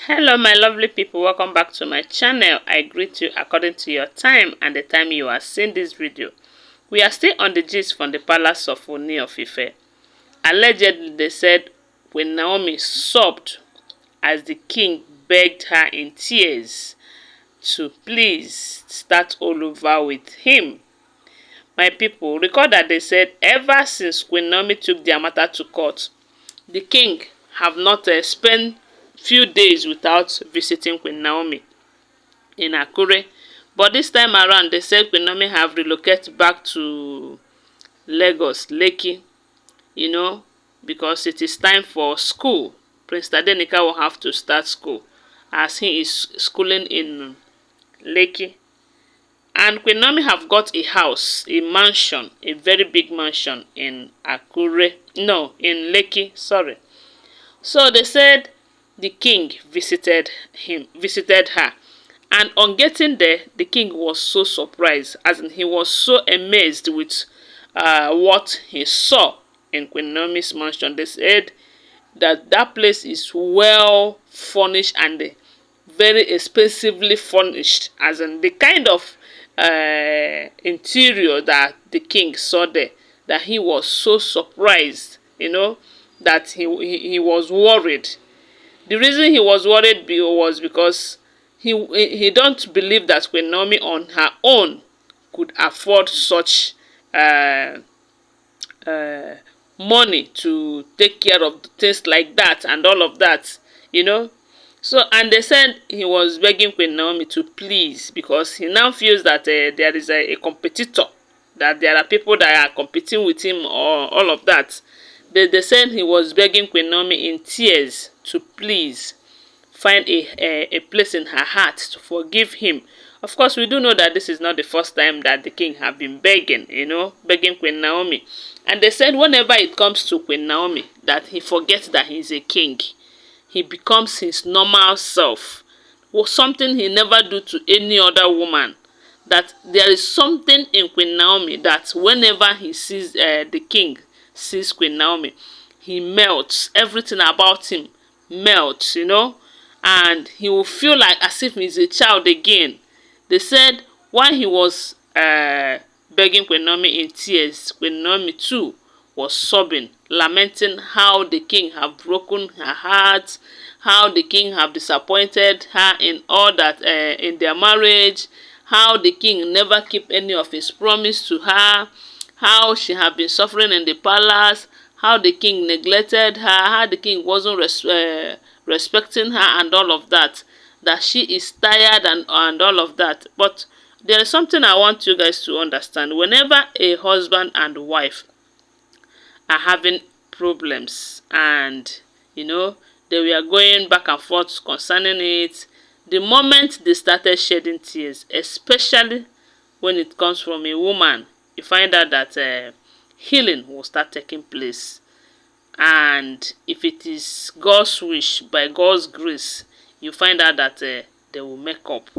Hello my lovely people, welcome back to my channel. I greet you according to your time and the time you are seeing this video. We are still on the gist from the palace of Ooni of Ife. Allegedly, they said when Naomi sobbed as the king begged her in tears to please start all over with him. My people, recall that they said ever since Queen Naomi took their matter to court, the king have not spent few days without visiting Queen Naomi in Akure. But this time around, they said Queen Naomi have relocated back to Lagos, Lekki, because it is time for school. Prince Tadenika will have to start school as he is schooling in Lekki. And Queen Naomi have got a house, a mansion, a very big mansion in Akure. No, in Lekki, sorry. So they said the king visited her. And on getting there, the king was so surprised, as in he was so amazed with what he saw in Queen Naomi's mansion. They said that that place is well furnished and very expensively furnished, as in the kind of interior that the king saw there, that he was so surprised, that he was worried. The reason he was worried was because he don't believe that Queen Naomi on her own could afford such money to take care of things like that and all of that. So, and they said he was begging Queen Naomi to please, because he now feels that there is a competitor, that there are people that are competing with him or all of that. They said he was begging Queen Naomi in tears to please find a place in her heart to forgive him. Of course, we do know that this is not the first time that the king have been begging, begging Queen Naomi. And they said whenever it comes to Queen Naomi, that he forgets that he's a king. He becomes his normal self, or something he never do to any other woman. That there is something in Queen Naomi that whenever he sees the king sees Queen Naomi, he melts. Everything about him melts, and he will feel like as if he's a child again. They said while he was begging Queen Naomi in tears, Queen Naomi too was sobbing, lamenting how the king have broken her heart, how the king have disappointed her in all that in their marriage, how the king never keep any of his promise to her, how she have been suffering in the palace, how the king neglected her, how the king wasn't respecting her and all of that, that she is tired and all of that. But there is something I want you guys to understand. Whenever a husband and wife are having problems and they were going back and forth concerning it, the moment they started shedding tears, especially when it comes from a woman, you find out that healing will start taking place. And if it is God's wish, by God's grace, you find out that they will make up.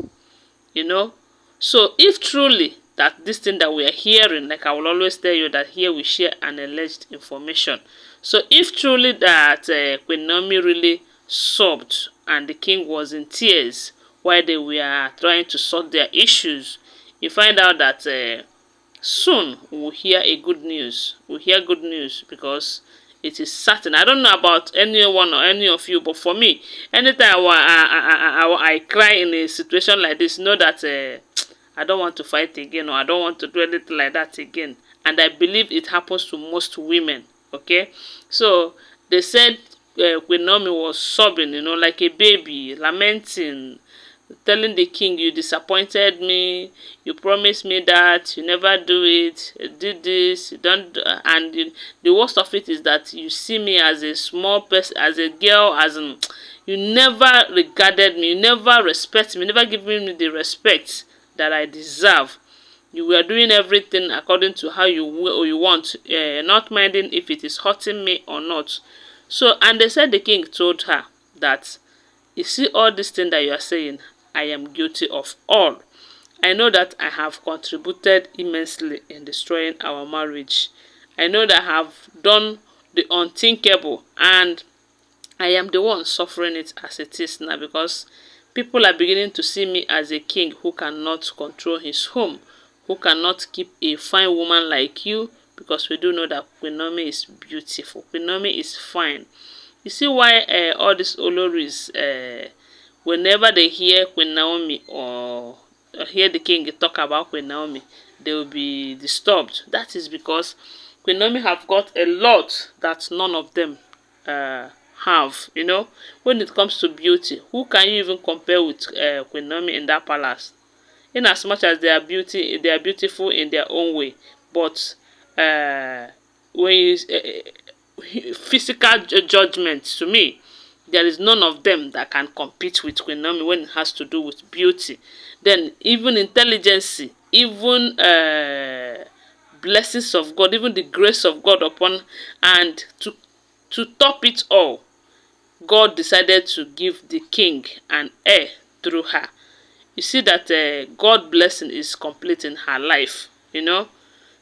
So if truly that this thing that we are hearing, like I will always tell you that here we share an alleged information. So if truly that Queen Naomi really sobbed and the king was in tears while they were trying to sort their issues, you find out that soon we'll hear a good news. We'll hear good news, because it is certain. I don't know about anyone or any of you, but for me, anytime I cry in a situation like this, know that I don't want to fight again, or I don't want to do anything like that again. And I believe it happens to most women. Okay, so they said Queen Naomi was sobbing, like a baby, lamenting, telling the king, you disappointed me, you promised me that, you never do it, you did this, you don't, and the worst of it is that you see me as a small person, as a girl, as in, you never regarded me, you never respect me, never given me the respect that I deserve. You were doing everything according to how you want, not minding if it is hurting me or not. So, and they said the king told her that, you see all this thing that you are saying, I am guilty of all. I know that I have contributed immensely in destroying our marriage. I know that I have done the unthinkable, and I am the one suffering it as it is now, because people are beginning to see me as a king who cannot control his home, who cannot keep a fine woman like you, because we do know that Queen Naomi is beautiful. Queen Naomi is fine. You see why all these Olories, whenever they hear Queen Naomi or hear the king talk about Queen Naomi, they will be disturbed. That is because Queen Naomi have got a lot that none of them have. You know, when it comes to beauty, who can you even compare with Queen Naomi in that palace? In as much as they are beautiful in their own way, but when you physical judgment, to me, there is none of them that can compete with Queen Naomi when it has to do with beauty. Then even intelligence, even blessings of God, even the grace of God upon, and to top it all, God decided to give the king an heir through her. You see that God blessing is complete in her life, you know.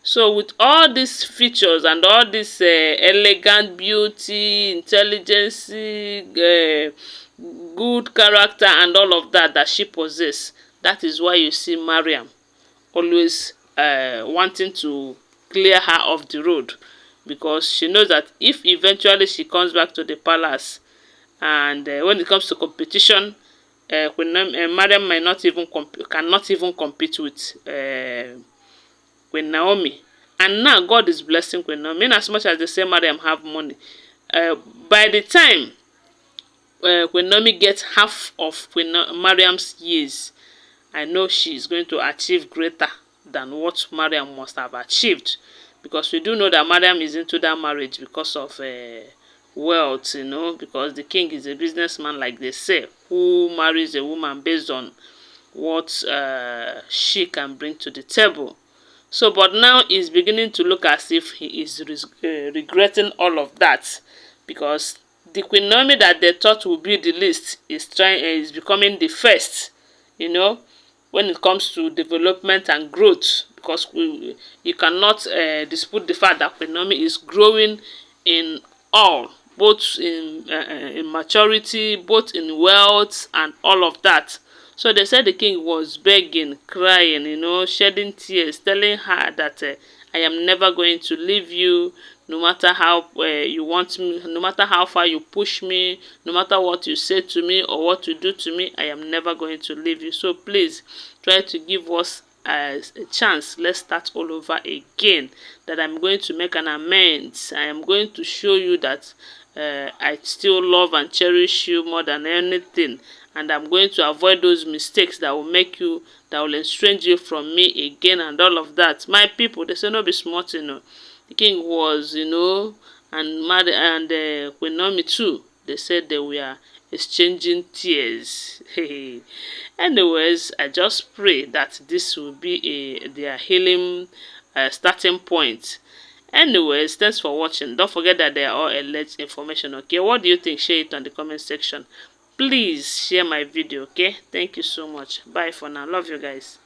So with all these features and all this elegant beauty, intelligence, good character and all of that that she possesses, that is why you see Mariam always wanting to clear her off the road, because she knows that if eventually she comes back to the palace, and when it comes to competition, Mariam might not even cannot even compete with Queen Naomi. And now God is blessing Queen Naomi. In as much as they say Mariam have money, by the time Queen Naomi gets half of Mariam's years, I know she is going to achieve greater than what Mariam must have achieved. Because we do know that Mariam is into that marriage because of wealth, you know, because the king is a businessman, like they say, who marries a woman based on what she can bring to the table. So, but now he's beginning to look as if he is regretting all of that, because the Queen Naomi that they thought would be the least is becoming the first, you know, when it comes to development and growth, because you cannot dispute the fact that Queen Naomi is growing in all, both in maturity, both in wealth and all of that. So they said the king was begging, crying, you know, shedding tears, telling her that I am never going to leave you, no matter how you want me, no matter how far you push me, no matter what you say to me or what you do to me, I am never going to leave you. So please try to give us a chance. Let's start all over again. That I'm going to make an amends. I am going to show you that I still love and cherish you more than anything, and I'm going to avoid those mistakes that will make you, that will estrange you from me again and all of that. My people, they say no be smart, you know. The king was, you know, and Queen Naomi too. They said they were exchanging tears. Anyways, I just pray that this will be their healing starting point. Anyways, thanks for watching. Don't forget that they are all alleged information, okay? What do you think? Share it on the comment section. Please share my video, okay? Thank you so much. Bye for now. Love you guys.